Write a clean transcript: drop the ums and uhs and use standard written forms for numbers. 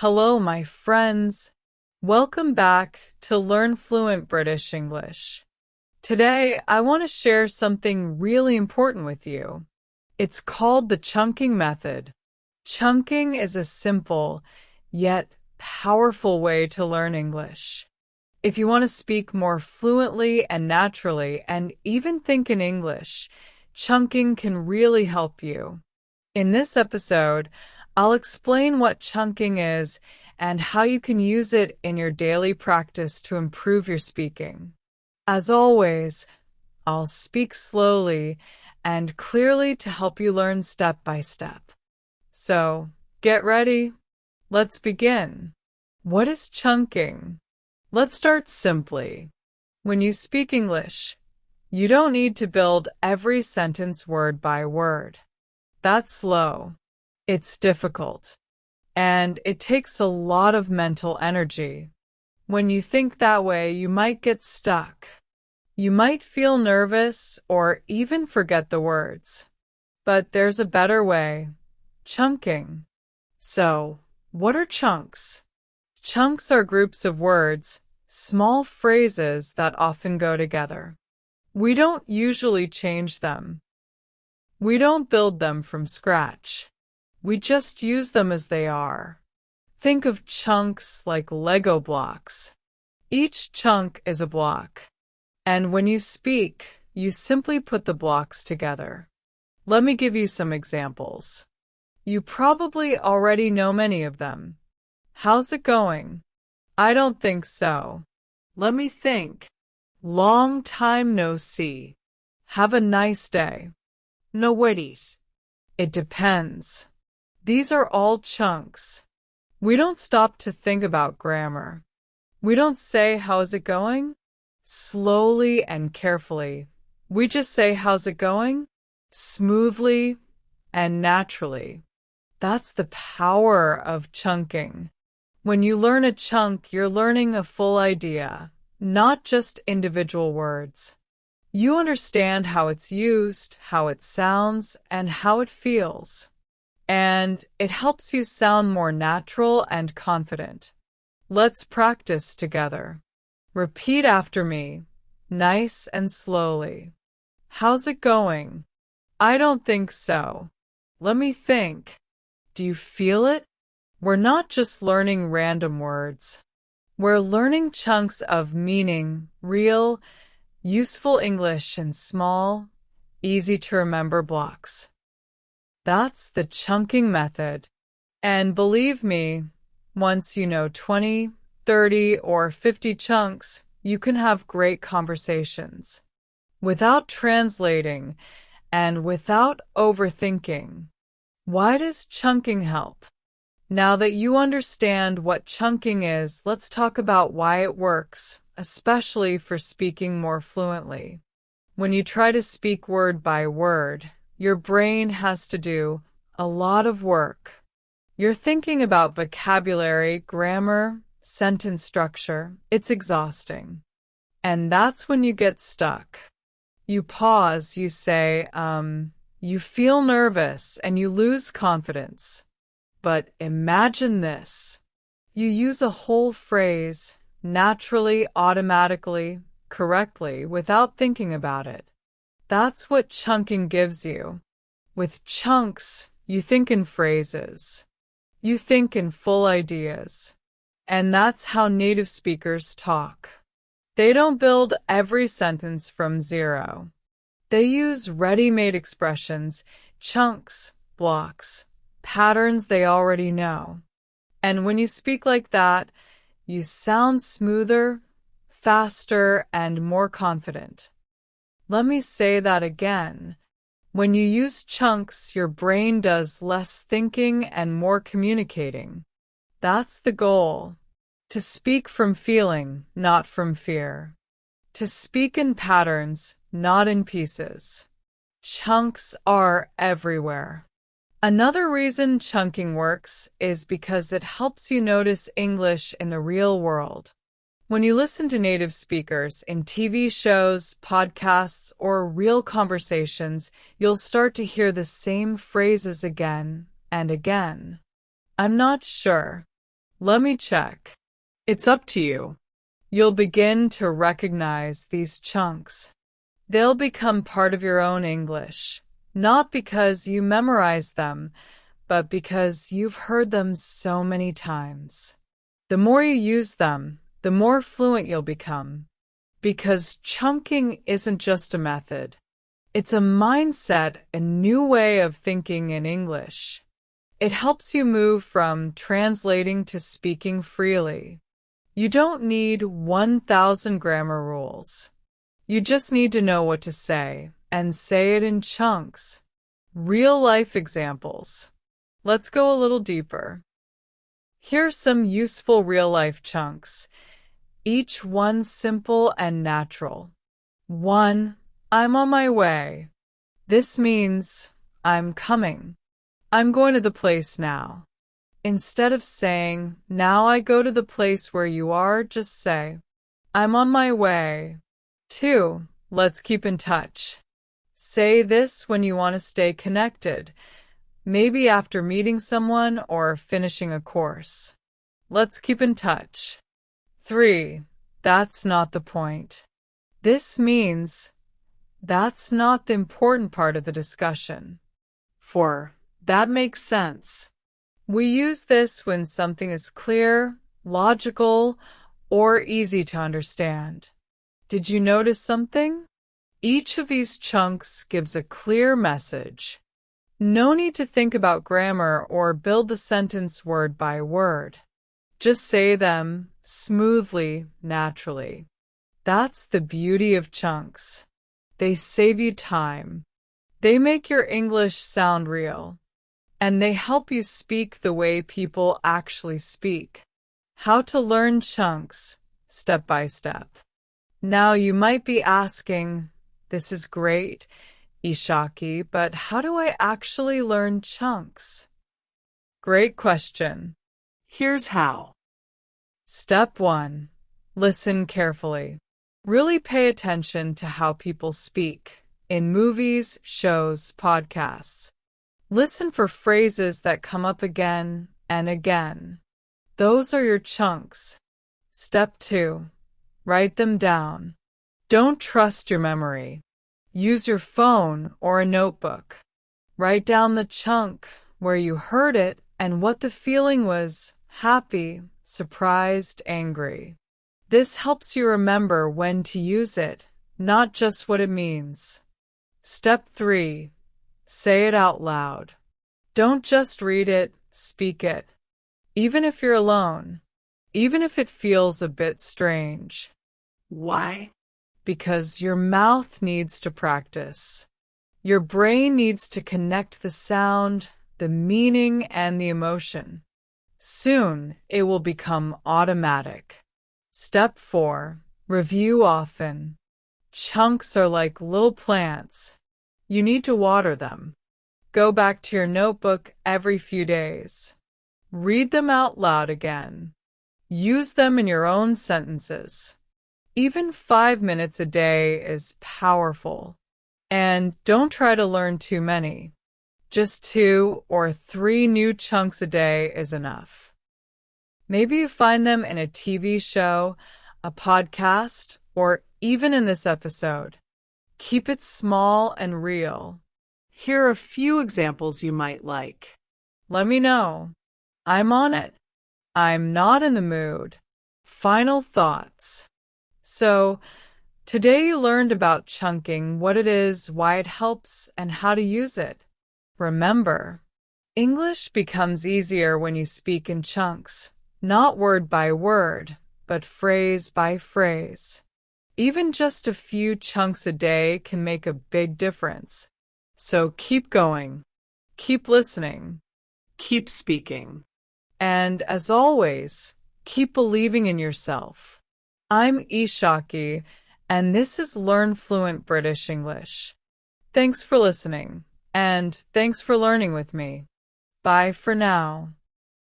Hello, my friends. Welcome back to Learn Fluent British English. Today, I want to share something really important with you. It's called the chunking method. Chunking is a simple, yet powerful way to learn English. If you want to speak more fluently and naturally and even think in English, chunking can really help you. In this episode, I'll explain what chunking is and how you can use it in your daily practice to improve your speaking. As always, I'll speak slowly and clearly to help you learn step by step. So, get ready. Let's begin. What is chunking? Let's start simply. When you speak English, you don't need to build every sentence word by word. That's slow. It's difficult. And it takes a lot of mental energy. When you think that way, you might get stuck. You might feel nervous or even forget the words. But there's a better way. Chunking. So, what are chunks? Chunks are groups of words, small phrases that often go together. We don't usually change them. We don't build them from scratch. We just use them as they are. Think of chunks like Lego blocks. Each chunk is a block. And when you speak, you simply put the blocks together. Let me give you some examples. You probably already know many of them. How's it going? I don't think so. Let me think. Long time no see. Have a nice day. No worries. It depends. These are all chunks. We don't stop to think about grammar. We don't say, how's it going? Slowly and carefully. We just say, how's it going? Smoothly and naturally. That's the power of chunking. When you learn a chunk, you're learning a full idea, not just individual words. You understand how it's used, how it sounds, and how it feels. And it helps you sound more natural and confident. Let's practice together. Repeat after me, nice and slowly. How's it going? I don't think so. Let me think. Do you feel it? We're not just learning random words. We're learning chunks of meaning, real, useful English in small, easy-to-remember blocks. That's the chunking method. And believe me, once you know 20, 30, or 50 chunks, you can have great conversations. Without translating and without overthinking. Why does chunking help? Now that you understand what chunking is, let's talk about why it works, especially for speaking more fluently. When you try to speak word by word, your brain has to do a lot of work. You're thinking about vocabulary, grammar, sentence structure. It's exhausting. And that's when you get stuck. You pause, you say, you feel nervous and you lose confidence. But imagine this. You use a whole phrase, naturally, automatically, correctly, without thinking about it. That's what chunking gives you. With chunks, you think in phrases. You think in full ideas. And that's how native speakers talk. They don't build every sentence from zero. They use ready-made expressions, chunks, blocks, patterns they already know. And when you speak like that, you sound smoother, faster, and more confident. Let me say that again. When you use chunks, your brain does less thinking and more communicating. That's the goal. To speak from feeling, not from fear. To speak in patterns, not in pieces. Chunks are everywhere. Another reason chunking works is because it helps you notice English in the real world. When you listen to native speakers in TV shows, podcasts, or real conversations, you'll start to hear the same phrases again and again. I'm not sure. Let me check. It's up to you. You'll begin to recognize these chunks. They'll become part of your own English, not because you memorize them, but because you've heard them so many times. The more you use them, the more fluent you'll become. Because chunking isn't just a method. It's a mindset, a new way of thinking in English. It helps you move from translating to speaking freely. You don't need 1,000 grammar rules. You just need to know what to say, and say it in chunks. Real-life examples. Let's go a little deeper. Here's some useful real-life chunks, each one simple and natural. 1. I'm on my way. This means I'm coming. I'm going to the place now. Instead of saying, now I go to the place where you are, just say, I'm on my way. 2. Let's keep in touch. Say this when you want to stay connected, maybe after meeting someone or finishing a course. Let's keep in touch. 3. That's not the point. This means that's not the important part of the discussion. 4. That makes sense. We use this when something is clear, logical, or easy to understand. Did you notice something? Each of these chunks gives a clear message. No need to think about grammar or build the sentence word by word. Just say them smoothly, naturally. That's the beauty of chunks. They save you time. They make your English sound real. And they help you speak the way people actually speak. How to learn chunks, step by step. Now you might be asking, this is great, Ishaki, but how do I actually learn chunks? Great question. Here's how. Step 1. Listen carefully. Really pay attention to how people speak in movies, shows, podcasts. Listen for phrases that come up again and again. Those are your chunks. Step 2. Write them down. Don't trust your memory. Use your phone or a notebook. Write down the chunk, where you heard it and what the feeling was: happy, surprised, angry. This helps you remember when to use it, not just what it means. Step 3. Say it out loud. Don't just read it, speak it. Even if you're alone. Even if it feels a bit strange. Why? Because your mouth needs to practice. Your brain needs to connect the sound, the meaning, and the emotion. Soon, it will become automatic. Step 4. Review often. Chunks are like little plants. You need to water them. Go back to your notebook every few days. Read them out loud again. Use them in your own sentences. Even 5 minutes a day is powerful. And don't try to learn too many. Just 2 or 3 new chunks a day is enough. Maybe you find them in a TV show, a podcast, or even in this episode. Keep it small and real. Here are a few examples you might like. Let me know. I'm on it. I'm not in the mood. Final thoughts. So, today you learned about chunking, what it is, why it helps, and how to use it. Remember, English becomes easier when you speak in chunks, not word by word, but phrase by phrase. Even just a few chunks a day can make a big difference. So keep going, keep listening, keep speaking. And as always, keep believing in yourself. I'm Ishaki, and this is Learn Fluent British English. Thanks for listening, and thanks for learning with me. Bye for now.